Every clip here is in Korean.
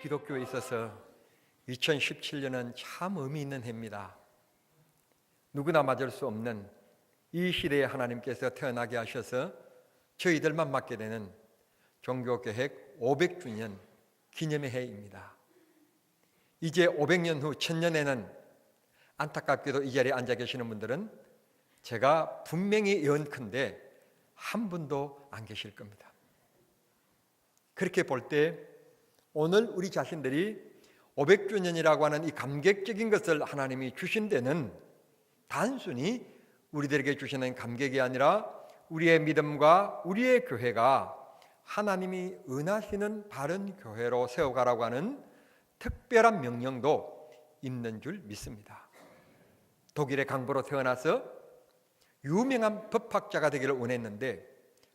기독교에 있어서 2017년은 참 의미 있는 해입니다. 누구나 맞을 수 없는 이 시대에 하나님께서 태어나게 하셔서 저희들만 맞게 되는 종교개혁 500주년 기념의 해입니다. 이제 500년 후 1000년에는 안타깝게도 이 자리에 앉아 계시는 분들은 제가 분명히 예언컨대 한 분도 안 계실 겁니다. 그렇게 볼 때 오늘 우리 자신들이 500주년이라고 하는 이 감격적인 것을 하나님이 주신 데는 단순히 우리들에게 주시는 감격이 아니라 우리의 믿음과 우리의 교회가 하나님이 은하시는 바른 교회로 세워가라고 하는 특별한 명령도 있는 줄 믿습니다. 독일의 강보로 태어나서 유명한 법학자가 되기를 원했는데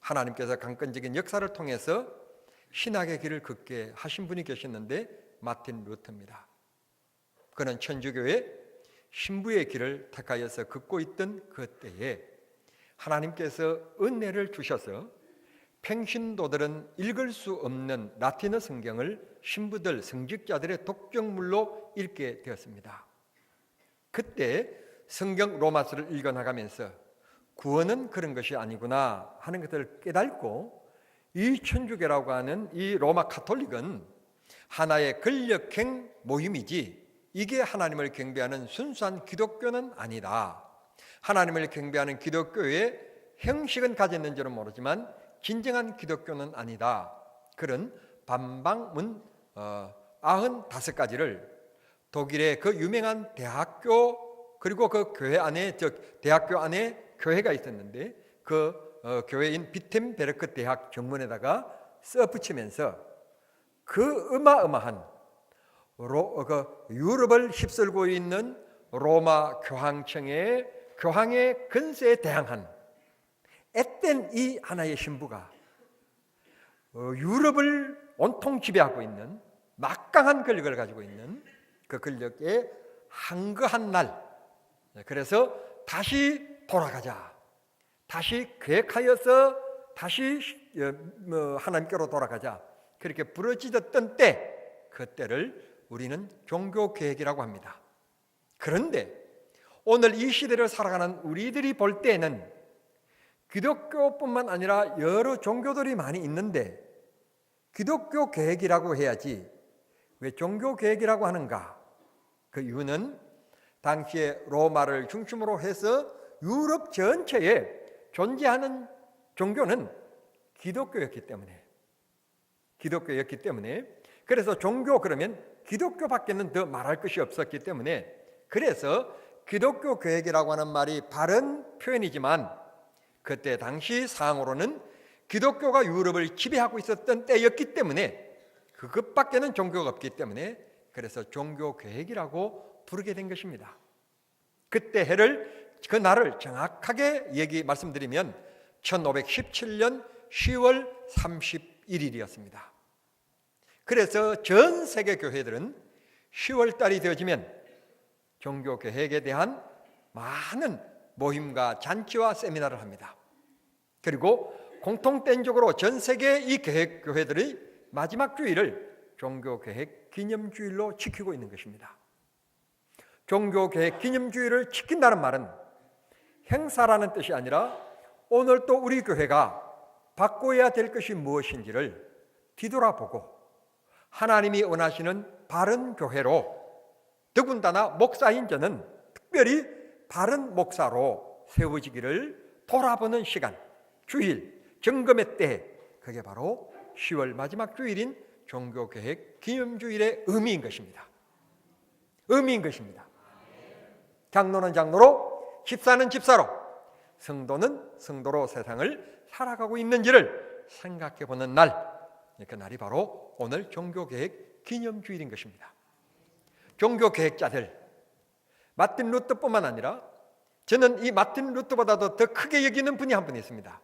하나님께서 강권적인 역사를 통해서 신학의 길을 걷게 하신 분이 계셨는데 마틴 루터입니다. 그는 천주교의 신부의 길을 택하여서 걷고 있던 그 때에 하나님께서 은혜를 주셔서 평신도들은 읽을 수 없는 라틴어 성경을 신부들, 성직자들의 독점물로 읽게 되었습니다. 그때 성경 로마서를 읽어나가면서 구원은 그런 것이 아니구나 하는 것을 깨닫고 이 천주교라고 하는 이 로마 가톨릭은 하나의 권력행 모임이지 이게 하나님을 경배하는 순수한 기독교는 아니다. 하나님을 경배하는 기독교의 형식은 가졌는지는 모르지만 진정한 기독교는 아니다. 그런 반박문 95가지를 독일의 그 유명한 대학교 그리고 그 교회 안에 대학교 안에 교회가 있었는데 그 교회인 비텐베르크 대학 정문에다가 써 붙이면서 그 어마어마한 유럽을 휩쓸고 있는 로마 교황청의 교황의 근세에 대항한 앳된 이 하나의 신부가 유럽을 온통 지배하고 있는 막강한 권력을 가지고 있는 그 권력에 한거한 날, 그래서 다시 돌아가자, 다시 계획하여서 다시 하나님께로 돌아가자, 그렇게 부르짖었던 때, 그 때를 우리는 종교개혁이라고 합니다. 그런데 오늘 이 시대를 살아가는 우리들이 볼 때는 기독교뿐만 아니라 여러 종교들이 많이 있는데 기독교 개혁이라고 해야지 왜 종교 개혁이라고 하는가? 그 이유는 당시에 로마를 중심으로 해서 유럽 전체에 존재하는 종교는 기독교였기 때문에 그래서 종교 그러면 기독교밖에는 더 말할 것이 없었기 때문에 그래서 기독교 개혁이라고 하는 말이 바른 표현이지만 그때 당시 상황으로는 기독교가 유럽을 지배하고 있었던 때였기 때문에 그것밖에는 종교가 없기 때문에 그래서 종교개혁이라고 부르게 된 것입니다. 그때 그 날을 정확하게 말씀드리면 1517년 10월 31일이었습니다. 그래서 전 세계 교회들은 10월 달이 되어지면 종교개혁에 대한 많은 모임과 잔치와 세미나를 합니다. 그리고 공통된적으로 전 세계 이 교회들의 마지막 주일을 종교개혁 기념주일로 지키고 있는 것입니다. 종교개혁 기념주일을 지킨다는 말은 행사라는 뜻이 아니라 오늘 또 우리 교회가 바꿔야 될 것이 무엇인지를 뒤돌아보고 하나님이 원하시는 바른 교회로 더군다나 목사인 저는 특별히 바른 목사로 세워지기를 돌아보는 시간, 주일, 점검의 때, 그게 바로 10월 마지막 주일인 종교개혁 기념주일의 의미인 것입니다. 장로는 장로로, 집사는 집사로, 성도는 성도로 세상을 살아가고 있는지를 생각해 보는 날, 그 날이 바로 오늘 종교개혁 기념주일인 것입니다. 종교개혁자들, 마틴 루터뿐만 아니라 저는 이 마틴 루터보다도 더 크게 여기는 분이 한 분 있습니다.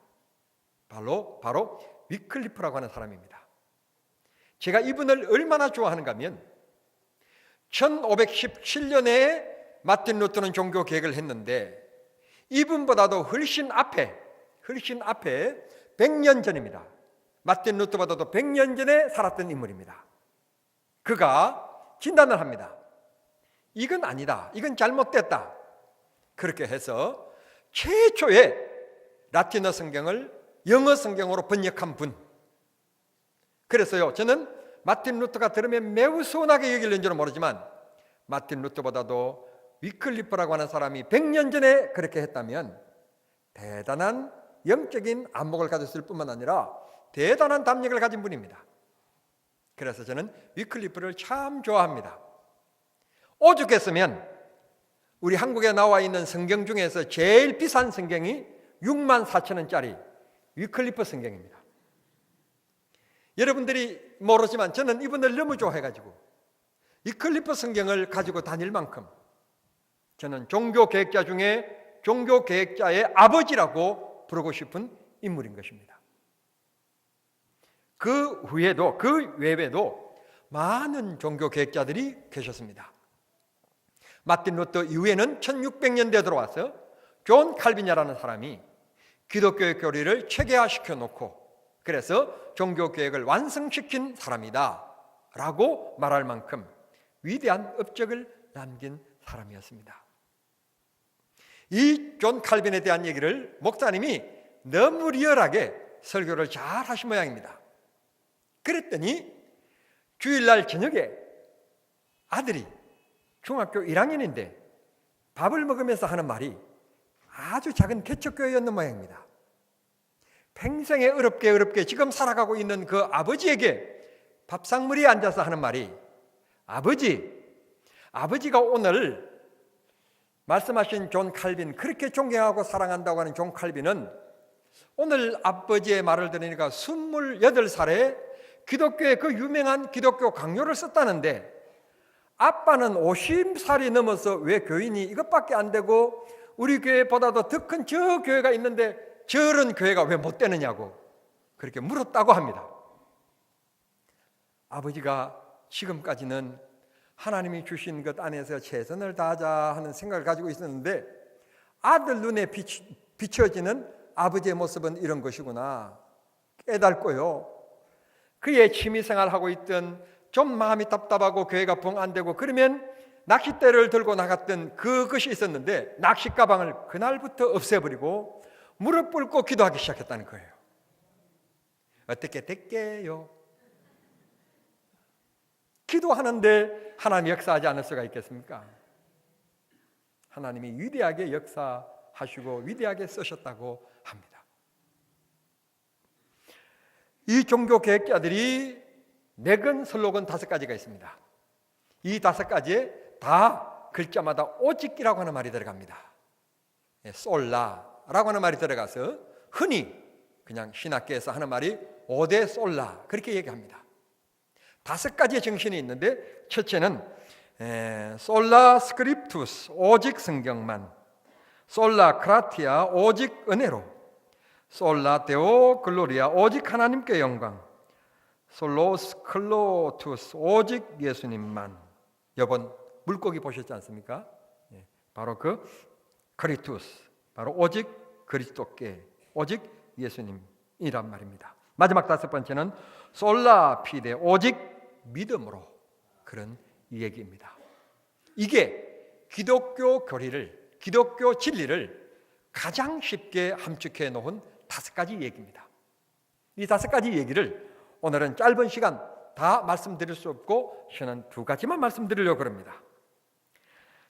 바로 위클리프라고 하는 사람입니다. 제가 이분을 얼마나 좋아하는가 하면 1517년에 마틴 루터는 종교개혁을 했는데 이분보다도 훨씬 앞에 100년 전입니다. 마틴 루터보다도 100년 전에 살았던 인물입니다. 그가 진단을 합니다. 이건 아니다. 이건 잘못됐다. 그렇게 해서 최초의 라틴어 성경을 영어 성경으로 번역한 분. 그래서요, 저는 마틴 루터가 들으면 매우 서운하게 여길는지는 모르지만 마틴 루터보다도 위클리프라고 하는 사람이 100년 전에 그렇게 했다면 대단한 영적인 안목을 가졌을 뿐만 아니라 대단한 담력을 가진 분입니다. 그래서 저는 위클리프를 참 좋아합니다. 오죽했으면 우리 한국에 나와 있는 성경 중에서 제일 비싼 성경이 64,000원짜리 위클리프 성경입니다. 여러분들이 모르지만 저는 이분을 너무 좋아해가지고 위클리프 성경을 가지고 다닐 만큼 저는 종교개혁자 중에 종교개혁자의 아버지라고 부르고 싶은 인물인 것입니다. 그 외에도 많은 종교개혁자들이 계셨습니다. 마틴 루터 이후에는 1600년대에 들어와서 존 칼빈이라는 사람이 기독교의 교리를 체계화시켜 놓고 그래서 종교개혁을 완성시킨 사람이다 라고 말할 만큼 위대한 업적을 남긴 사람이었습니다. 이 존 칼빈에 대한 얘기를 목사님이 너무 리얼하게 설교를 잘 하신 모양입니다. 그랬더니 주일날 저녁에 아들이 중학교 1학년인데 밥을 먹으면서 하는 말이 아주 작은 개척교회였는 모양입니다. 평생에 어렵게 지금 살아가고 있는 그 아버지에게 밥상머리에 앉아서 하는 말이 아버지가 오늘 말씀하신 존 칼빈, 그렇게 존경하고 사랑한다고 하는 존 칼빈은 오늘 아버지의 말을 들으니까 28살에 기독교의 그 유명한 기독교 강요를 썼다는데 아빠는 50살이 넘어서 왜 교인이 이것밖에 안 되고 우리 교회보다도 더 큰 저 교회가 있는데 저런 교회가 왜 못 되느냐고 그렇게 물었다고 합니다. 아버지가 지금까지는 하나님이 주신 것 안에서 최선을 다하자 하는 생각을 가지고 있었는데 아들 눈에 비춰지는 아버지의 모습은 이런 것이구나 깨닫고요. 그의 취미생활하고 있던 좀 마음이 답답하고 교회가 붕 안 되고 그러면 낚싯대를 들고 나갔던 그것이 있었는데 낚시 가방을 그날부터 없애버리고 무릎 꿇고 기도하기 시작했다는 거예요. 어떻게 됐게요? 기도하는데 하나님이 역사하지 않을 수가 있겠습니까? 하나님이 위대하게 역사하시고 위대하게 쓰셨다고 합니다. 이 종교개혁자들이 내건 슬로건 5가지가 있습니다. 이 5가지에 다 글자마다 오직이라고 하는 말이 들어갑니다. 솔라라고 하는 말이 들어가서 흔히 그냥 신학계에서 하는 말이 오데 솔라 그렇게 얘기합니다. 5가지의 정신이 있는데 첫째는 솔라 스크립투스 오직 성경만, 솔라 크라티아 오직 은혜로, 솔라 데오 글로리아 오직 하나님께 영광, 솔로스 클로투스 오직 예수님만. 여번 물고기 보셨지 않습니까? 바로 그 크리투스, 바로 오직 그리스도께 오직 예수님이란 말입니다. 마지막 5번째는 솔라 피데 오직 믿음으로, 그런 얘기입니다. 이게 기독교 교리를, 기독교 진리를 가장 쉽게 함축해 놓은 5가지 얘기입니다. 이 5가지 얘기를 오늘은 짧은 시간 다 말씀드릴 수 없고 저는 2가지만 말씀드리려고 합니다.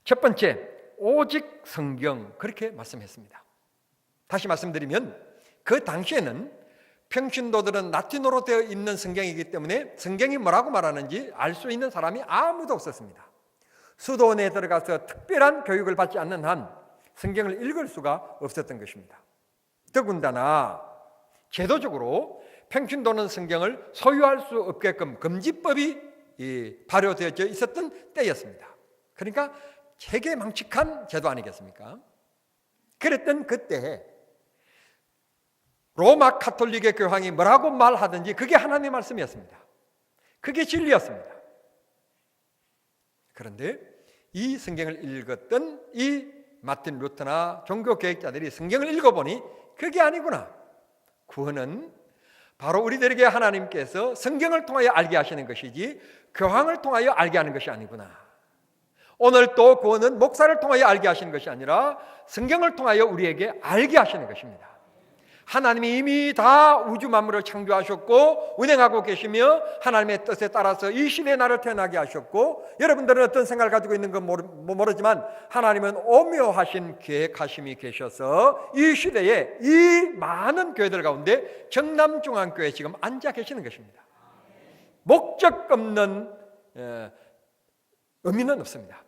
첫 번째, 오직 성경, 그렇게 말씀했습니다. 다시 말씀드리면 그 당시에는 평신도들은 라틴어로 되어 있는 성경이기 때문에 성경이 뭐라고 말하는지 알 수 있는 사람이 아무도 없었습니다. 수도원에 들어가서 특별한 교육을 받지 않는 한 성경을 읽을 수가 없었던 것입니다. 더군다나 제도적으로 평신도는 성경을 소유할 수 없게끔 금지법이 발효되어져 있었던 때였습니다. 그러니까 되게 망측한 제도 아니겠습니까? 그랬던 그때에 로마 카톨릭의 교황이 뭐라고 말하든지 그게 하나님의 말씀이었습니다. 그게 진리였습니다. 그런데 이 성경을 읽었던 이 마틴 루터나 종교개혁자들이 성경을 읽어보니 그게 아니구나. 구원은 바로 우리들에게 하나님께서 성경을 통하여 알게 하시는 것이지 교황을 통하여 알게 하는 것이 아니구나. 오늘 또 구원은 목사를 통하여 알게 하시는 것이 아니라 성경을 통하여 우리에게 알게 하시는 것입니다. 하나님이 이미 다 우주 만물을 창조하셨고 운행하고 계시며 하나님의 뜻에 따라서 이 시대에 나를 태어나게 하셨고, 여러분들은 어떤 생각을 가지고 있는 건 모르지만 하나님은 오묘하신 계획하심이 계셔서 이 시대에 이 많은 교회들 가운데 정남중앙교회에 지금 앉아 계시는 것입니다. 목적 없는 의미는 없습니다.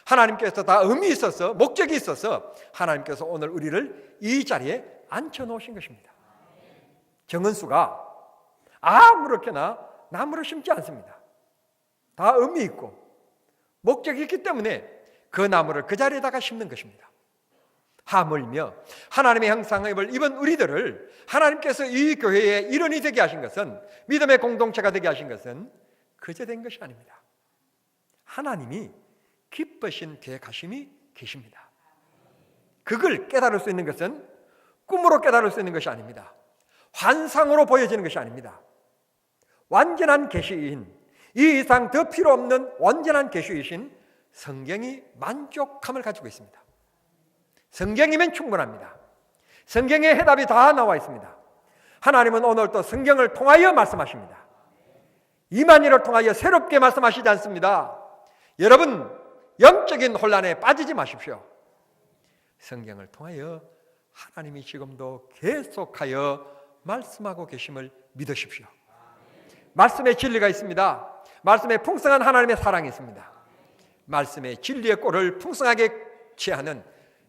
하나님께서 다 의미 있어서 목적이 있어서 하나님께서 오늘 우리를 이 자리에 앉혀놓으신 것입니다. 정은수가 아무렇게나 나무를 심지 않습니다. 다 의미 있고 목적이 있기 때문에 그 나무를 그 자리에다가 심는 것입니다. 하물며 하나님의 형상을 입은 우리들을 하나님께서 이 교회의 일원이 되게 하신 것은, 믿음의 공동체가 되게 하신 것은 그저 된 것이 아닙니다. 하나님이 기쁘신 계획하심이 계십니다. 그걸 깨달을 수 있는 것은 꿈으로 깨달을 수 있는 것이 아닙니다. 환상으로 보여지는 것이 아닙니다. 완전한 계시인, 이 이상 더 필요 없는 완전한 계시이신 성경이 만족함을 가지고 있습니다. 성경이면 충분합니다. 성경의 해답이 다 나와 있습니다. 하나님은 오늘 또 성경을 통하여 말씀하십니다. 이만희를 통하여 새롭게 말씀하시지 않습니다. 여러분, 영적인 혼란에 빠지지 마십시오. 성경을 통하여 하나님이 지금도 계속하여 말씀하고 계심을 믿으십시오. 말씀에 진리가 있습니다. 말씀에 풍성한 하나님의 사랑이 있습니다. 말씀의 진리의 꼴을 풍성하게 취하는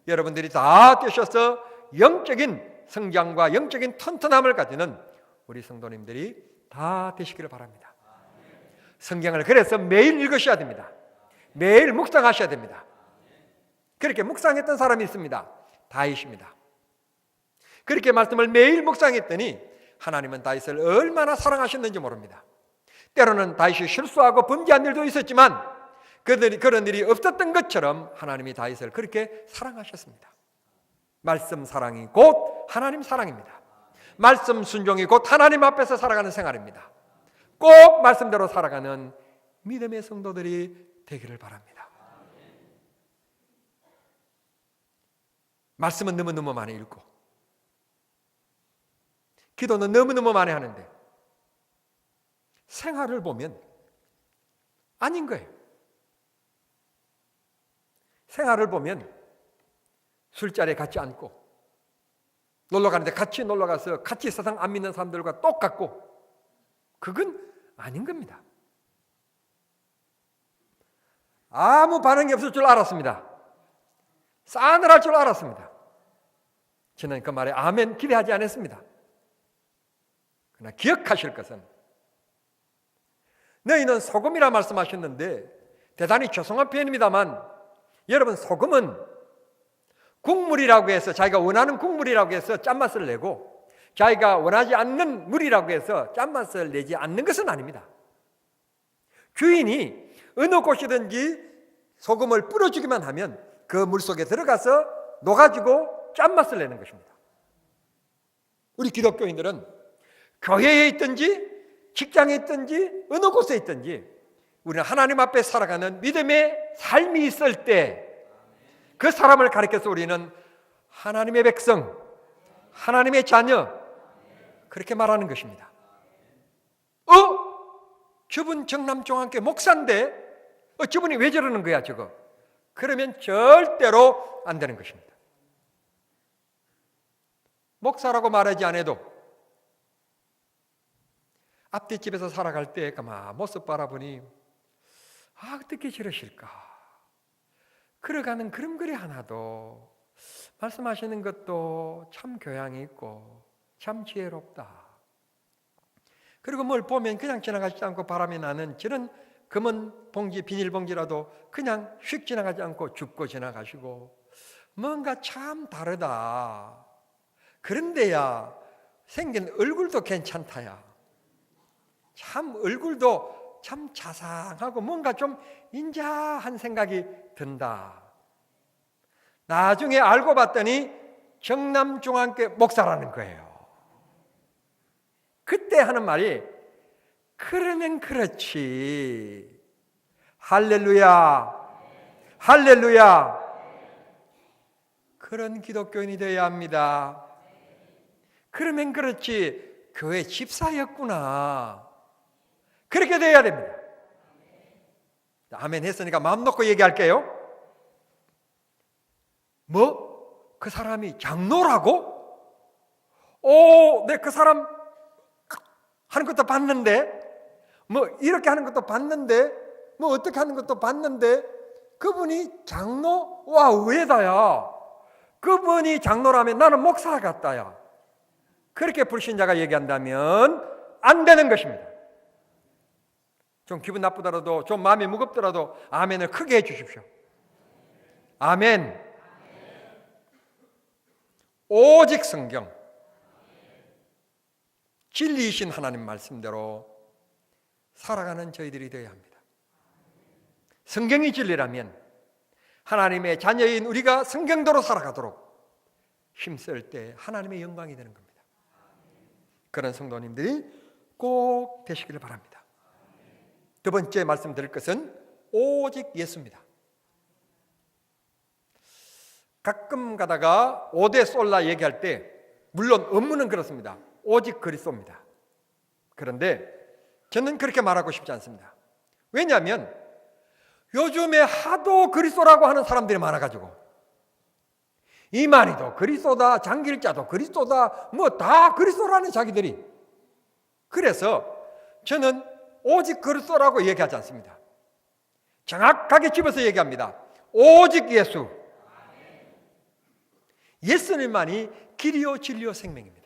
여러분들이 다 되셔서 영적인 성장과 영적인 튼튼함을 가지는 우리 성도님들이 다 되시기를 바랍니다. 성경을 그래서 매일 읽으셔야 됩니다. 매일 묵상하셔야 됩니다. 그렇게 묵상했던 사람이 있습니다. 다윗입니다. 그렇게 말씀을 매일 묵상했더니 하나님은 다윗을 얼마나 사랑하셨는지 모릅니다. 때로는 다윗이 실수하고 범죄한 일도 있었지만 그런 일이 없었던 것처럼 하나님이 다윗을 그렇게 사랑하셨습니다. 말씀 사랑이 곧 하나님 사랑입니다. 말씀 순종이 곧 하나님 앞에서 살아가는 생활입니다. 꼭 말씀대로 살아가는 믿음의 성도들이 되기를 바랍니다. 말씀은 너무너무 많이 읽고 기도는 너무너무 많이 하는데 생활을 보면 아닌 거예요. 생활을 보면 술자리에 같이 앉고 놀러 가는데 같이 놀러 가서 같이 세상 안 믿는 사람들과 똑같고, 그건 아닌 겁니다. 아무 반응이 없을 줄 알았습니다. 싸늘할 줄 알았습니다. 저는 그 말에 아멘 기대하지 않았습니다. 그러나 기억하실 것은, 너희는 소금이라 말씀하셨는데 대단히 죄송한 표현입니다만, 여러분, 소금은 국물이라고 해서 자기가 원하는 국물이라고 해서 짠맛을 내고 자기가 원하지 않는 물이라고 해서 짠맛을 내지 않는 것은 아닙니다. 주인이 어느 곳이든지 소금을 뿌려주기만 하면 그 물속에 들어가서 녹아지고 짠맛을 내는 것입니다. 우리 기독교인들은 교회에 있든지 직장에 있든지 어느 곳에 있든지 우리는 하나님 앞에 살아가는 믿음의 삶이 있을 때 그 사람을 가리켜서 우리는 하나님의 백성, 하나님의 자녀, 그렇게 말하는 것입니다. 저분 정남종한교 목사인데 저분이 왜 저러는 거야 저거? 그러면 절대로 안 되는 것입니다. 목사라고 말하지 않아도 앞뒤 집에서 살아갈 때 가만 모습 바라보니 어떻게 저러실까? 걸어가는 걸음걸이 하나도, 말씀하시는 것도 참 교양이 있고 참 지혜롭다. 그리고 뭘 보면 그냥 지나가지 않고 바람이 나는 저런 검은 봉지, 비닐봉지라도 그냥 휙 지나가지 않고 줍고 지나가시고, 뭔가 참 다르다. 그런데야 생긴 얼굴도 괜찮다야. 참 얼굴도 참 자상하고 뭔가 좀 인자한 생각이 든다. 나중에 알고 봤더니 정남중앙교 목사라는 거예요. 그때 하는 말이 그러면 그렇지. 할렐루야. 할렐루야. 그런 기독교인이 되어야 합니다. 그러면 그렇지. 교회 집사였구나. 그렇게 되어야 됩니다. 아멘 했으니까 마음 놓고 얘기할게요. 뭐? 그 사람이 장로라고? 내 그 사람 하는 것도 봤는데, 뭐 이렇게 하는 것도 봤는데, 뭐 어떻게 하는 것도 봤는데, 그분이 장로와 의회다야. 그분이 장로라면 나는 목사 같다야. 그렇게 불신자가 얘기한다면 안 되는 것입니다. 좀 기분 나쁘더라도, 좀 마음이 무겁더라도 아멘을 크게 해주십시오. 아멘. 오직 성경, 진리이신 하나님 말씀대로 살아가는 저희들이 되어야 합니다. 성경이 진리라면 하나님의 자녀인 우리가 성경대로 살아가도록 힘쓸 때 하나님의 영광이 되는 겁니다. 그런 성도님들이 꼭 되시기를 바랍니다. 두 번째 말씀드릴 것은 오직 예수입니다. 가끔 가다가 오대 솔라 얘기할 때 물론 업무는 그렇습니다. 오직 그리스도입니다. 그런데 저는 그렇게 말하고 싶지 않습니다. 왜냐하면 요즘에 하도 그리스도라고 하는 사람들이 많아가지고 이만희도 그리스도다, 장길자도 그리스도다, 뭐 다 그리스도라는 자기들이. 그래서 저는 오직 그리스도라고 얘기하지 않습니다. 정확하게 집어서 얘기합니다. 오직 예수. 예수님만이 길이요 진리요 생명입니다.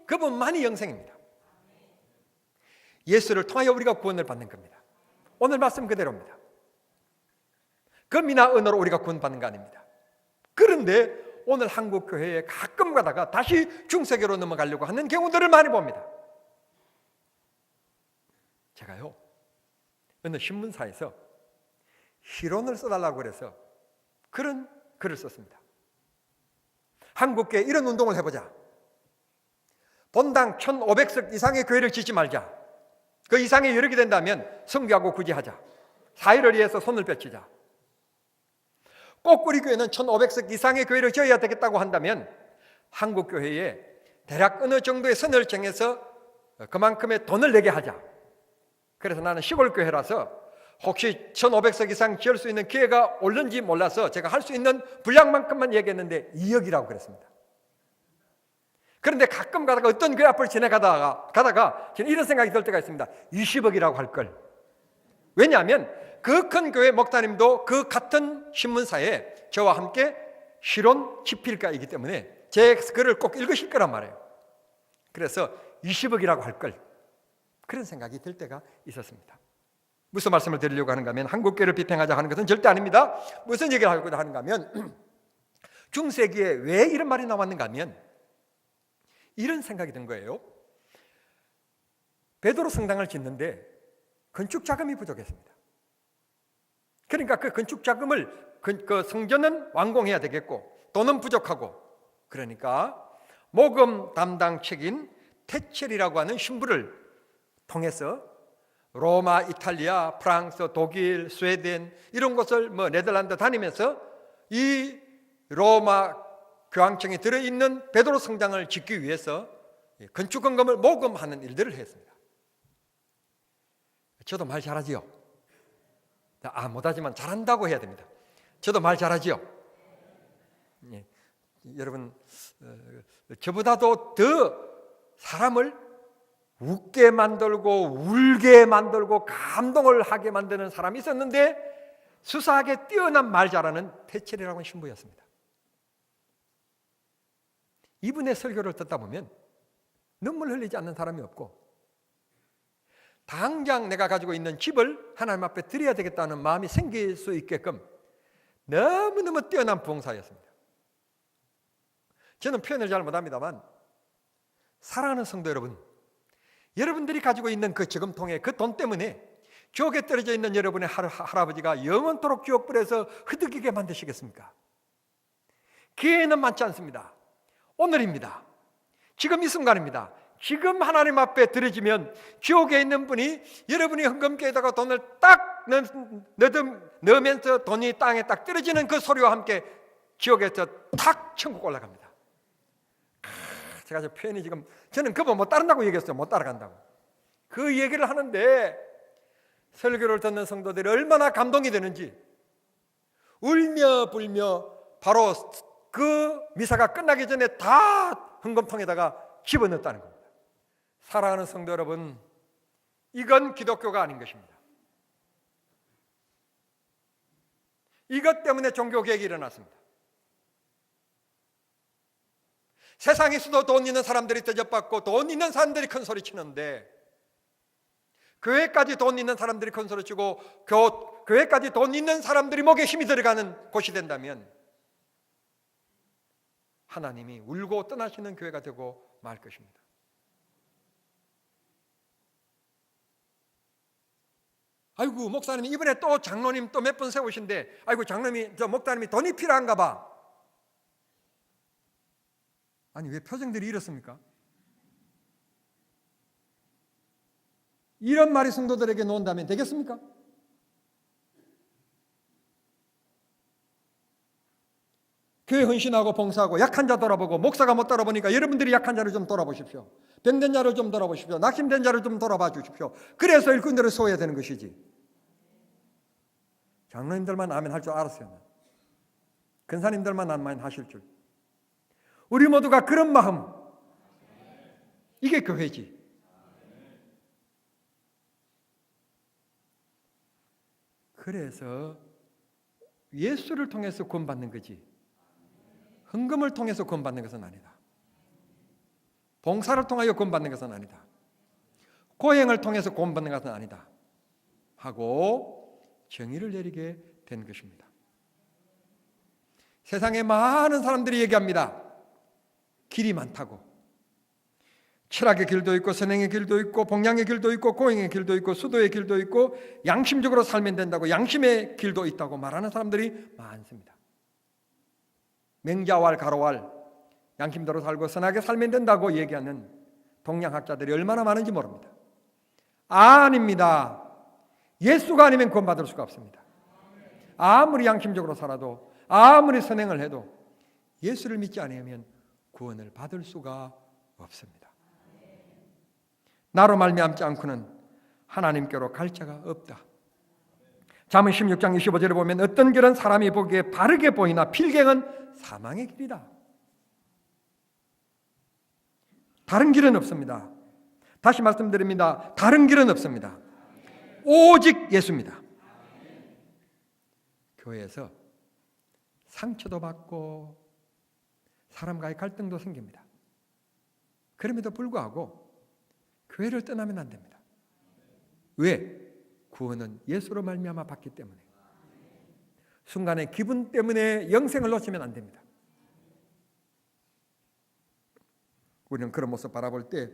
그분만이 영생입니다. 예수를 통하여 우리가 구원을 받는 겁니다. 오늘 말씀 그대로입니다. 금이나 은으로 우리가 구원받는 거 아닙니다. 그런데 오늘 한국 교회에 가끔 가다가 다시 중세교로 넘어가려고 하는 경우들을 많이 봅니다. 제가요 어느 신문사에서 희론을 써달라고 그래서 그런 글을 썼습니다. 한국교회 이런 운동을 해보자. 본당 1500석 이상의 교회를 짓지 말자. 그 이상이 여러 개 된다면 성교하고 구제하자. 사회를 위해서 손을 펼치자. 꼭 우리 교회는 1500석 이상의 교회를 지어야 되겠다고 한다면 한국교회에 대략 어느 정도의 선을 정해서 그만큼의 돈을 내게 하자. 그래서 나는 시골교회라서 혹시 1500석 이상 지을 수 있는 기회가 올는지 몰라서 제가 할 수 있는 분량만큼만 얘기했는데 2억이라고 그랬습니다. 그런데 가끔 가다가 어떤 교회 앞을 지나가다가 저는 이런 생각이 들 때가 있습니다. 20억이라고 할 걸. 왜냐하면 그 큰 교회 목사님도 그 같은 신문사에 저와 함께 실온 집필가이기 때문에 제 글을 꼭 읽으실 거란 말이에요. 그래서 20억이라고 할 걸. 그런 생각이 들 때가 있었습니다. 무슨 말씀을 드리려고 하는가 하면 한국교회를 비평하자 하는 것은 절대 아닙니다. 무슨 얘기를 하려고 하는가 하면 중세기에 왜 이런 말이 나왔는가 하면 이런 생각이 든 거예요. 베드로 성당을 짓는데 건축 자금이 부족했습니다. 그러니까 그 건축 자금을 그 성전은 완공해야 되겠고 돈은 부족하고 그러니까 모금 담당 책인 테첼이라고 하는 신부를 통해서 로마, 이탈리아, 프랑스, 독일, 스웨덴 이런 곳을 네덜란드 다니면서 이 로마 교황청에 들어있는 베드로 성당을 짓기 위해서 건축헌금을 모금하는 일들을 했습니다. 저도 말 잘하지요? 못하지만 잘한다고 해야 됩니다. 저도 말 잘하지요? 예, 여러분 저보다도 더 사람을 웃게 만들고 울게 만들고 감동을 하게 만드는 사람이 있었는데 수사하게 뛰어난 말 잘하는 테첼이라고 하는 신부였습니다. 이분의 설교를 듣다 보면 눈물 흘리지 않는 사람이 없고 당장 내가 가지고 있는 집을 하나님 앞에 드려야 되겠다는 마음이 생길 수 있게끔 너무너무 뛰어난 부흥사였습니다. 저는 표현을 잘 못합니다만 사랑하는 성도 여러분, 여러분들이 가지고 있는 그 저금통에 그 돈 때문에 지옥에 떨어져 있는 여러분의 할아버지가 영원토록 지옥불에서 흐드기게 만드시겠습니까? 기회는 많지 않습니다. 오늘입니다. 지금 이 순간입니다. 지금 하나님 앞에 드려지면 지옥에 있는 분이 여러분이 헌금기에다가 돈을 딱 넣으면서 돈이 땅에 딱 떨어지는 그 소리와 함께 지옥에서 탁 천국 올라갑니다. 제가 저 표현이 지금 저는 그거 못 따른다고 얘기했어요. 못 따라간다고. 그 얘기를 하는데 설교를 듣는 성도들이 얼마나 감동이 되는지 울며 불며 바로 그 미사가 끝나기 전에 다 헌금통에다가 집어넣었다는 겁니다. 사랑하는 성도 여러분, 이건 기독교가 아닌 것입니다. 이것 때문에 종교개혁이 일어났습니다. 세상에서도 돈 있는 사람들이 대접받고 돈 있는 사람들이 큰 소리 치는데 교회까지 돈 있는 사람들이 큰 소리 치고 교회까지 돈 있는 사람들이 목에 힘이 들어가는 곳이 된다면 하나님이 울고 떠나시는 교회가 되고 말 것입니다. 아이고 목사님이 이번에 또 장로님 또 몇 번 세우신데 아이고 장로님이 저 목사님이 돈이 필요한가 봐. 아니 왜 표정들이 이렇습니까? 이런 말이 성도들에게 놓은다면 되겠습니까? 교회 헌신하고 봉사하고 약한 자 돌아보고 목사가 못 돌아보니까 여러분들이 약한 자를 좀 돌아보십시오. 병든 자를 좀 돌아보십시오. 낙심된 자를 좀 돌아봐 주십시오. 그래서 일꾼들을 세워야 되는 것이지. 장로님들만 아멘 할 줄 알았어요. 근사님들만 아멘 하실 줄. 우리 모두가 그런 마음, 이게 교회지. 그래서 예수를 통해서 구원받는 거지 헌금을 통해서 구원받는 것은 아니다. 봉사를 통하여 구원받는 것은 아니다. 고행을 통해서 구원받는 것은 아니다 하고 정의를 내리게 된 것입니다. 세상에 많은 사람들이 얘기합니다. 길이 많다고. 철학의 길도 있고 선행의 길도 있고 봉양의 길도 있고 고행의 길도 있고 수도의 길도 있고 양심적으로 살면 된다고 양심의 길도 있다고 말하는 사람들이 많습니다. 맹자왈 가로왈 양심대로 살고 선하게 살면 된다고 얘기하는 동양학자들이 얼마나 많은지 모릅니다. 아닙니다. 예수가 아니면 구원받을 수가 없습니다. 아무리 양심적으로 살아도 아무리 선행을 해도 예수를 믿지 않으면 구원을 받을 수가 없습니다. 나로 말미암지 않고는 하나님께로 갈 자가 없다. 잠언 16장 25절에 보면 어떤 길은 사람이 보기에 바르게 보이나 필경은 사망의 길이다. 다른 길은 없습니다. 다시 말씀드립니다. 다른 길은 없습니다. 오직 예수입니다. 교회에서 상처도 받고 사람과의 갈등도 생깁니다. 그럼에도 불구하고 교회를 떠나면 안 됩니다. 왜? 구원은 예수로 말미암아 받기 때문에. 순간의 기분 때문에 영생을 놓치면 안 됩니다. 우리는 그런 모습 바라볼 때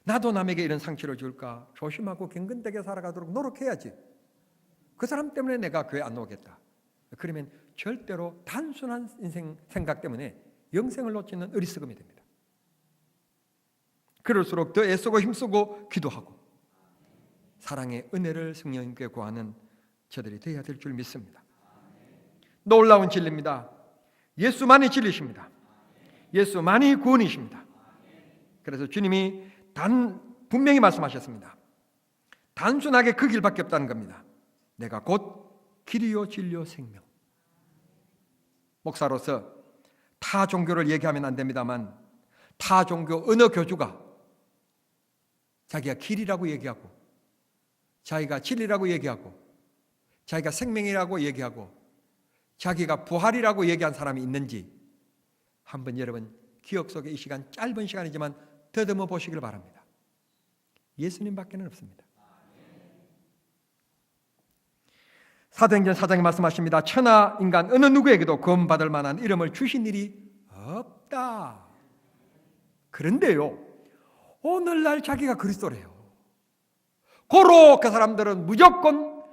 나도 남에게 이런 상처를 줄까 조심하고 경건되게 살아가도록 노력해야지. 그 사람 때문에 내가 교회 안 오겠다. 그러면 절대로 단순한 인생 생각 때문에 영생을 놓치는 어리석음이 됩니다. 그럴수록 더 애쓰고 힘쓰고 기도하고 사랑의 은혜를 성령님께 구하는 저들이 되어야 될 줄 믿습니다. 놀라운 진리입니다. 예수만이 진리십니다. 예수만이 구원이십니다. 그래서 주님이 분명히 말씀하셨습니다. 단순하게 그 길밖에 없다는 겁니다. 내가 곧 길이요 진리요 생명. 목사로서 타 종교를 얘기하면 안 됩니다만 타 종교 어느 교주가 자기가 길이라고 얘기하고 자기가 진리라고 얘기하고 자기가 생명이라고 얘기하고 자기가 부활이라고 얘기한 사람이 있는지 한번 여러분 기억 속에 이 시간 짧은 시간이지만 더듬어 보시길 바랍니다. 예수님밖에는 없습니다. 사도행전 4장에 말씀하십니다. 천하 인간 어느 누구에게도 구원받을 만한 이름을 주신 일이 없다. 그런데요 오늘날 자기가 그리스도래요. 고로 그 사람들은 무조건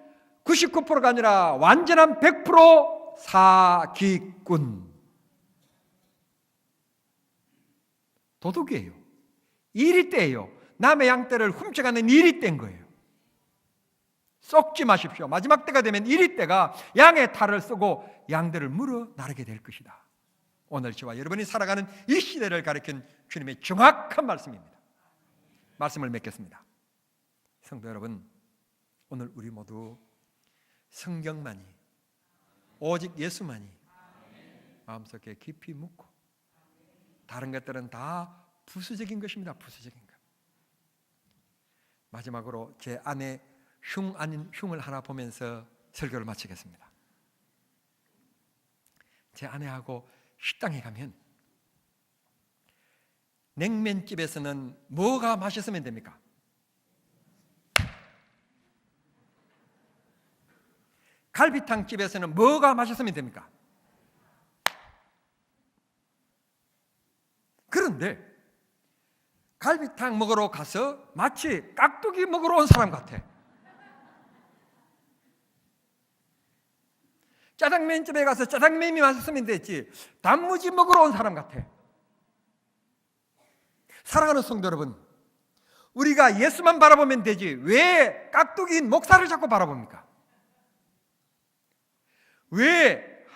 99%가 아니라 완전한 100% 사기꾼 도둑이에요. 일이 때예요. 남의 양떼를 훔쳐가는 일이 때인 거예요. 썩지 마십시오. 마지막 때가 되면 일이 때가 양의 탈을 쓰고 양들을 물어 나르게 될 것이다. 오늘 저와 여러분이 살아가는 이 시대를 가리킨 주님의 정확한 말씀입니다. 말씀을 맺겠습니다. 성도 여러분, 오늘 우리 모두 성경만이, 오직 예수만이 마음속에 깊이 묻고 다른 것들은 다 부수적인 것입니다. 부수적인 것. 마지막으로 제 아내 흉 아닌 흉을 하나 보면서 설교를 마치겠습니다. 제 아내하고 식당에 가면 냉면집에서는 뭐가 맛있으면 됩니까? 갈비탕 집에서는 뭐가 맛있으면 됩니까? 그런데 갈비탕 먹으러 가서 마치 깍두기 먹으러 온 사람 같아. 짜장면집에 가서 짜장면이 맛있으면 되지 단무지 먹으러 온 사람 같아. 사랑하는 성도 여러분, 우리가 예수만 바라보면 되지 왜 깍두기인 목사를 자꾸 바라봅니까? 왜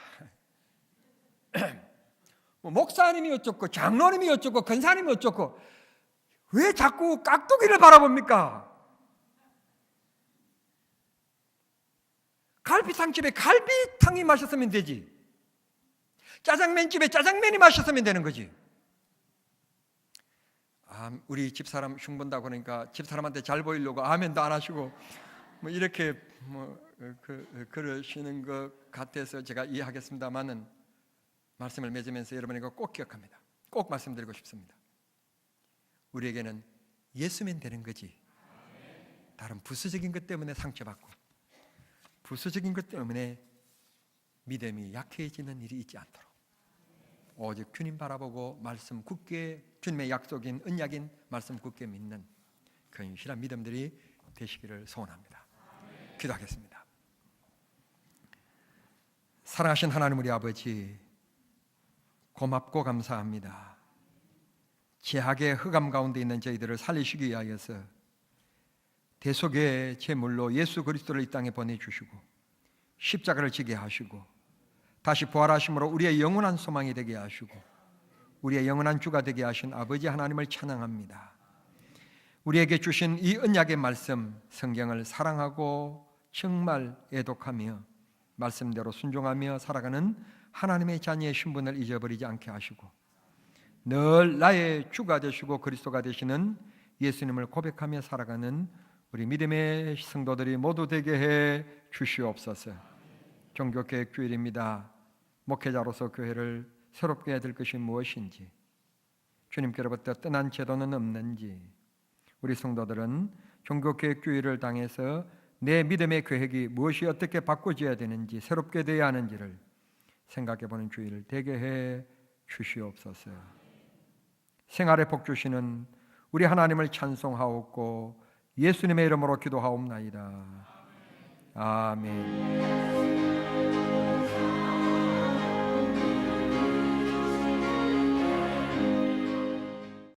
목사님이 어쩌고 장로님이 어쩌고 권사님이 어쩌고 왜 자꾸 깍두기를 바라봅니까? 갈비탕집에 갈비탕이 맛있으면 되지 짜장면집에 짜장면이 맛있으면 되는 거지. 우리 집사람 흉 본다고 그러니까 집사람한테 잘 보이려고 아멘도 안 하시고 뭐 이렇게 그러시는 것 같아서 제가 이해하겠습니다만은 말씀을 맺으면서 여러분에게 꼭 기억합니다. 꼭 말씀드리고 싶습니다. 우리에게는 예수면 되는 거지 다른 부수적인 것 때문에 상처받고 부수적인 것 때문에 믿음이 약해지는 일이 있지 않도록 오직 주님 바라보고 말씀 굳게 주님의 약속인 언약인 말씀 굳게 믿는 근실한 믿음들이 되시기를 소원합니다. 기도하겠습니다. 사랑하신 하나님 우리 아버지, 고맙고 감사합니다. 죄악의 흑암 가운데 있는 저희들을 살리시기 위하여서 대속의 제물로 예수 그리스도를 이 땅에 보내주시고 십자가를 지게 하시고 다시 부활하심으로 우리의 영원한 소망이 되게 하시고 우리의 영원한 주가 되게 하신 아버지 하나님을 찬양합니다. 우리에게 주신 이 언약의 말씀 성경을 사랑하고 정말 애독하며 말씀대로 순종하며 살아가는 하나님의 자녀의 신분을 잊어버리지 않게 하시고 늘 나의 주가 되시고 그리스도가 되시는 예수님을 고백하며 살아가는 우리 믿음의 성도들이 모두 되게 해 주시옵소서. 종교개혁 주일입니다. 목회자로서 교회를 새롭게 해야 될 것이 무엇인지, 주님께로부터 떠난 제도는 없는지, 우리 성도들은 종교개혁 주일을 당해서 내 믿음의 계획이 무엇이 어떻게 바꿔져야 되는지, 새롭게 되어야 하는지를 생각해보는 주일을 되게 해 주시옵소서. 생활의 복 주시는 우리 하나님을 찬송하옵고 예수님의 이름으로 기도하옵나이다. 아멘.